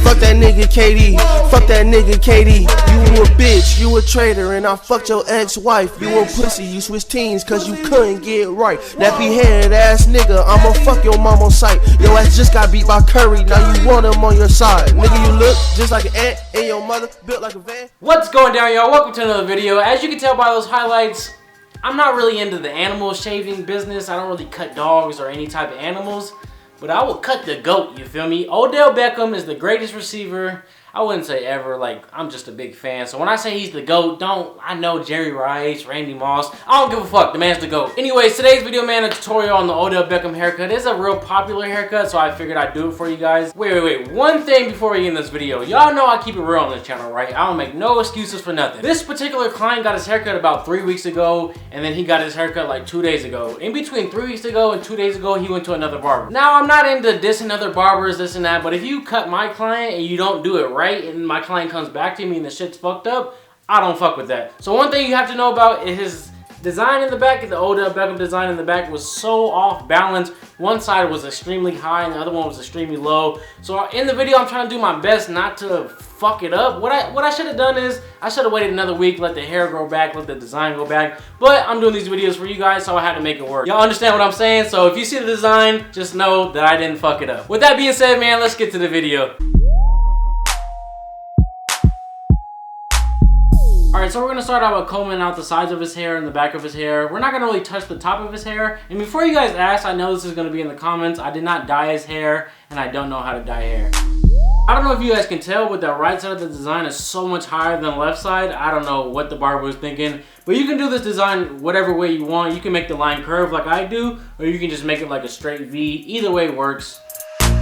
Fuck that nigga KD, fuck that nigga KD. You a bitch, you a traitor, and I fucked your ex-wife. You a pussy, you switched teams cause you couldn't get right. Nappy head ass nigga, I'ma fuck your mom on sight. Your ass just got beat by Curry, now you want him on your side. Nigga, you look just like an ant, and your mother built like a van. What's going down, y'all? Welcome to another video. As you can tell by those highlights, I'm not really into the animal shaving business. I don't really cut dogs or any type of animals, but I will cut the GOAT, you feel me? Odell Beckham is the greatest receiver, I wouldn't say ever, like, I'm just a big fan. So when I say he's the GOAT, I know Jerry Rice, Randy Moss, I don't give a fuck, the man's the GOAT. Anyways, today's video, man, a tutorial on the Odell Beckham haircut. It's a real popular haircut, so I figured I'd do it for you guys. Wait, one thing before we get in this video. Y'all know I keep it real on this channel, right? I don't make no excuses for nothing. This particular client got his haircut about 3 weeks ago, and then he got his haircut like 2 days ago. In between 3 weeks ago and 2 days ago, he went to another barber. Now, I'm not into dissing other barbers, this and that, but if you cut my client and you don't do it right, and my client comes back to me and the shit's fucked up, I don't fuck with that. So one thing you have to know about is his design in the back. The Odell Beckham design in the back was so off balance. One side was extremely high and the other one was extremely low. So in the video, I'm trying to do my best not to fuck it up. What I should have done is I should have waited another week, let the hair grow back, let the design go back. But I'm doing these videos for you guys, so I had to make it work. Y'all understand what I'm saying? So if you see the design, just know that I didn't fuck it up. With that being said, man, let's get to the video. Alright, so we're going to start out with combing out the sides of his hair and the back of his hair. We're not going to really touch the top of his hair. And before you guys ask, I know this is going to be in the comments, I did not dye his hair, and I don't know how to dye hair. I don't know if you guys can tell, but the right side of the design is so much higher than the left side. I don't know what the barber was thinking. But you can do this design whatever way you want. You can make the line curve like I do, or you can just make it like a straight V. Either way works.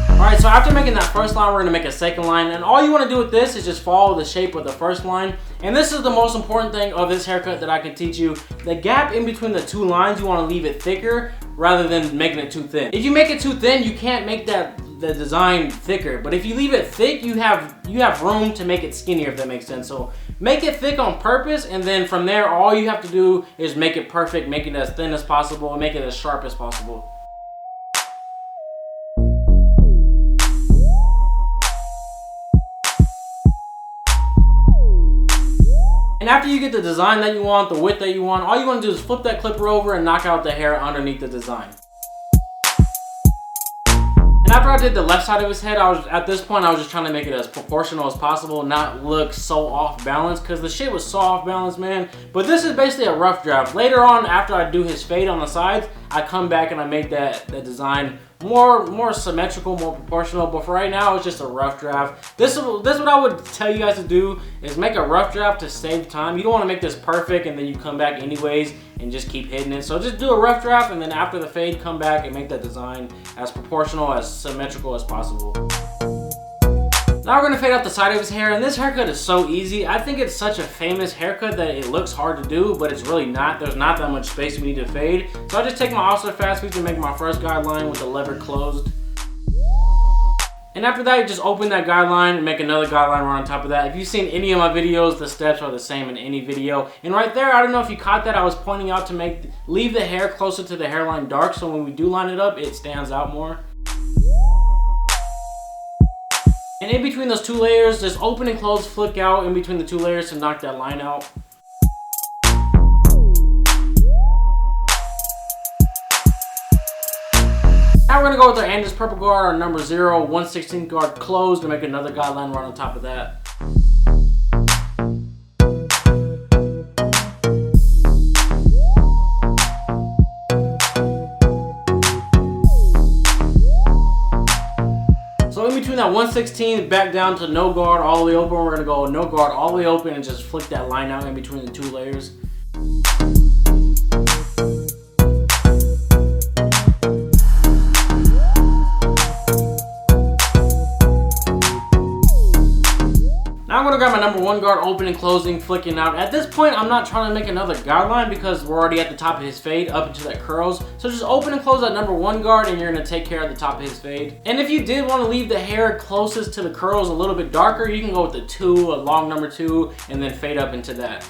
Alright, so after making that first line, we're going to make a second line. And all you want to do with this is just follow the shape of the first line. And this is the most important thing of this haircut that I can teach you. The gap in between the two lines, you want to leave it thicker rather than making it too thin. If you make it too thin, you can't make the design thicker. But if you leave it thick, you have room to make it skinnier, if that makes sense. So make it thick on purpose, and then from there, all you have to do is make it perfect, make it as thin as possible, and make it as sharp as possible. And after you get the design that you want, the width that you want, all you want to do is flip that clipper over and knock out the hair underneath the design. And after I did the left side of his head, at this point I was just trying to make it as proportional as possible, not look so off balance, because the shit was so off balance, man. But this is basically a rough draft. Later on, after I do his fade on the sides, I come back and I make that design more symmetrical, more proportional. But for right now, it's just a rough draft. This is what I would tell you guys to do, is make a rough draft to save time. You don't want to make this perfect and then you come back anyways and just keep hitting it. So just do a rough draft, and then after the fade, come back and make that design as proportional, as symmetrical as possible. Now we're going to fade out the side of his hair, and this haircut is so easy. I think it's such a famous haircut that it looks hard to do, but it's really not. There's not that much space we need to fade. So I just take my offset fast feature and make my first guideline with the lever closed. And after that, you just open that guideline and make another guideline right on top of that. If you've seen any of my videos, the steps are the same in any video. And right there, I don't know if you caught that, I was pointing out to leave the hair closer to the hairline dark, so when we do line it up, it stands out more. And in between those two layers, just open and close, flick out in between the two layers to knock that line out. Now we're going to go with our Andis Purple Guard, our number 0, 1/16 guard closed, to make another guideline right on top of that. So in between that 1/16 back down to no guard all the way open, we're going to go no guard all the way open and just flick that line out in between the two layers. Now I'm going to grab my number 1 guard, open and closing, flicking out. At this point, I'm not trying to make another guideline because we're already at the top of his fade up into that curls. So just open and close that number 1 guard, and you're going to take care of the top of his fade. And if you did want to leave the hair closest to the curls a little bit darker, you can go with the 2, a long number 2, and then fade up into that.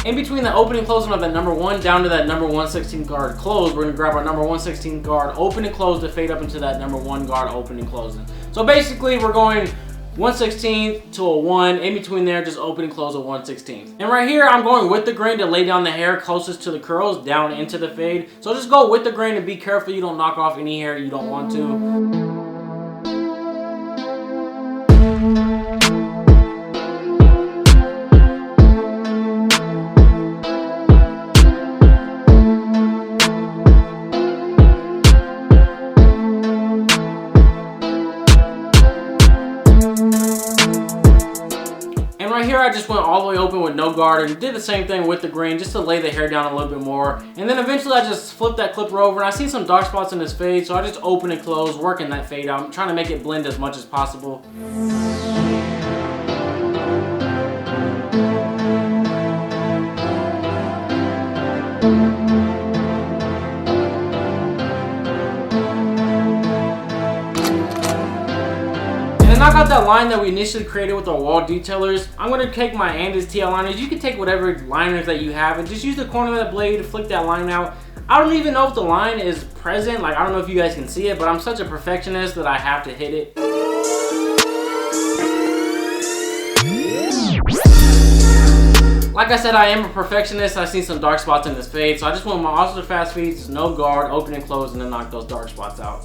In between the opening closing of that number 1 down to that number 116 guard close, we're gonna grab our number 116 guard open and close to fade up into that number 1 guard open and closing. So basically we're going 1/16 to a 1, in between there just open and close a 1/16. And right here I'm going with the grain to lay down the hair closest to the curls down into the fade. So just go with the grain and be careful you don't knock off any hair you don't want to. Right here I just went all the way open with no guard and did the same thing with the grain just to lay the hair down a little bit more. And then eventually I just flipped that clipper over and I see some dark spots in this fade, so I just open and close, working that fade out. I'm trying to make it blend as much as possible. To knock out that line that we initially created with our wall detailers, I'm going to take my Andis TL liners. You can take whatever liners that you have and just use the corner of that blade to flick that line out. I don't even know if the line is present, like I don't know if you guys can see it, but I'm such a perfectionist that I have to hit it. Like I said, I am a perfectionist. I see some dark spots in this fade, so I just went with my ultra fast feeds, no guard, open and close, and then knock those dark spots out.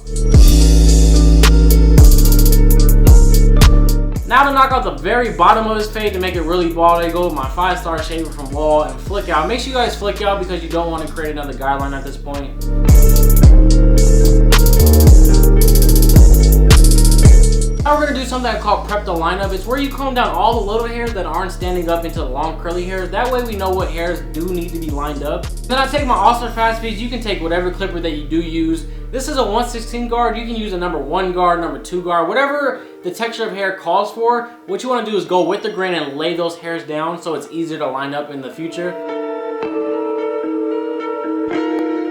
Now to knock out the very bottom of his fade to make it really bald, I go with my 5-star shaver from Wall and flick out. Make sure you guys flick out because you don't want to create another guideline at this point. Now we're going to do something called prep the lineup. It's where you comb down all the little hairs that aren't standing up into the long curly hairs. That way we know what hairs do need to be lined up. Then I take my All-Star Fast Feeds. You can take whatever clipper that you do use. This is a 1/16 guard. You can use a number 1 guard, number 2 guard, whatever the texture of hair calls for. What you want to do is go with the grain and lay those hairs down so it's easier to line up in the future.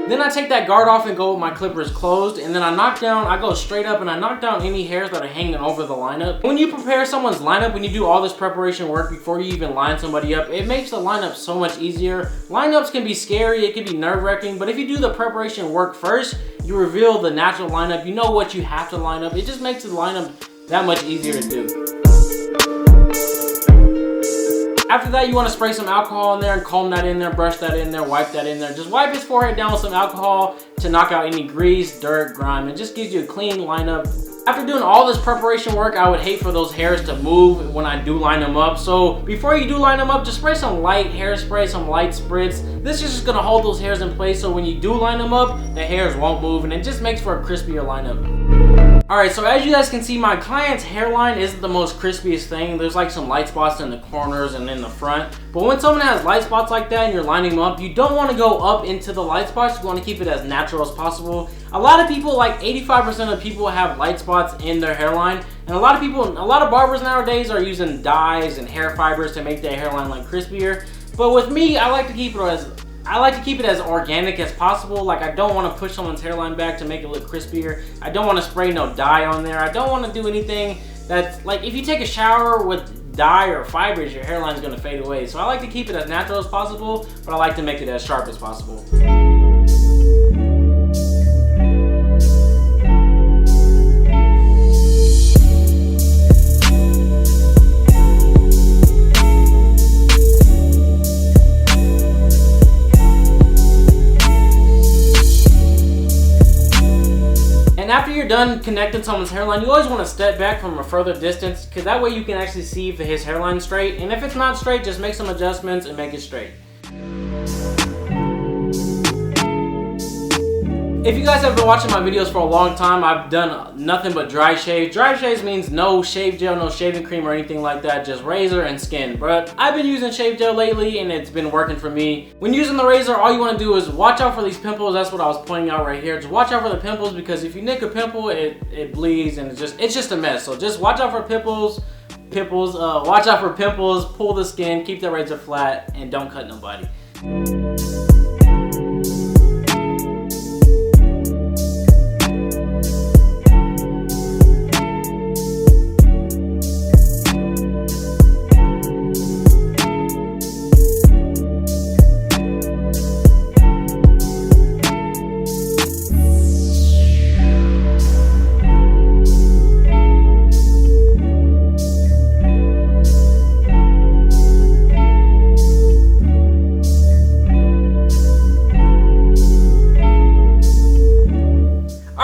Then I take that guard off and go with my clippers closed, and then I go straight up and I knock down any hairs that are hanging over the lineup. When you prepare someone's lineup, when you do all this preparation work before you even line somebody up, it makes the lineup so much easier. Lineups can be scary, it can be nerve-wracking, but if you do the preparation work first, you reveal the natural lineup, you know what you have to line up, it just makes the lineup that much easier to do. After that, you want to spray some alcohol in there and comb that in there, brush that in there, wipe that in there. Just wipe his forehead down with some alcohol to knock out any grease, dirt, grime. It just gives you a clean lineup. After doing all this preparation work, I would hate for those hairs to move when I do line them up. So before you do line them up, just spray some light hairspray, some light spritz. This is just going to hold those hairs in place so when you do line them up, the hairs won't move and it just makes for a crispier lineup. Alright, so as you guys can see, my client's hairline isn't the most crispiest thing. There's like some light spots in the corners and in the front. But when someone has light spots like that and you're lining them up, you don't want to go up into the light spots. You want to keep it as natural as possible. A lot of people, like 85% of people have light spots in their hairline. And a lot of barbers nowadays are using dyes and hair fibers to make their hairline like crispier. But with me, I like to keep it as organic as possible. Like I don't want to push someone's hairline back to make it look crispier. I don't want to spray no dye on there. I don't want to do anything that's like, if you take a shower with dye or fibers, your hairline's going to fade away. So I like to keep it as natural as possible, but I like to make it as sharp as possible. After you're done connecting someone's hairline, you always want to step back from a further distance because that way you can actually see if his hairline's straight. And if it's not straight, just make some adjustments and make it straight. If you guys have been watching my videos for a long time, I've done nothing but dry shave. Dry shaves means no shave gel, no shaving cream or anything like that, just razor and skin. But I've been using shave gel lately and it's been working for me. When using the razor, all you want to do is watch out for these pimples. That's what I was pointing out right here. Just watch out for the pimples because if you nick a pimple, it bleeds and it's just a mess. So just watch out for pimples, watch out for pimples, pull the skin, keep the razor flat, and don't cut nobody.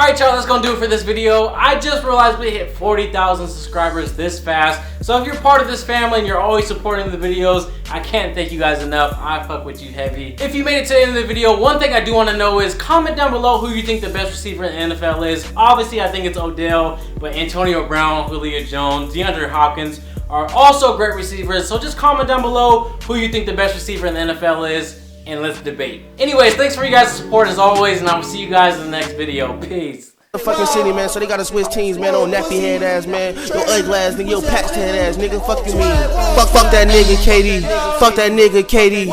Alright y'all, that's gonna do it for this video. I just realized we hit 40,000 subscribers this fast. So if you're part of this family and you're always supporting the videos, I can't thank you guys enough. I fuck with you heavy. If you made it to the end of the video, one thing I do want to know is comment down below who you think the best receiver in the NFL is. Obviously, I think it's Odell, but Antonio Brown, Julio Jones, DeAndre Hopkins are also great receivers. So just comment down below who you think the best receiver in the NFL is, and let's debate. Anyways, thanks for you guys' support as always, and I will see you guys in the next video. Peace. The fucking city, man, so they gotta switch teams, man. On nappy head ass, man. Yo ugly ass nigga, yo patched head ass nigga. Fuck you mean? Fuck that nigga, KD. Fuck that nigga, KD.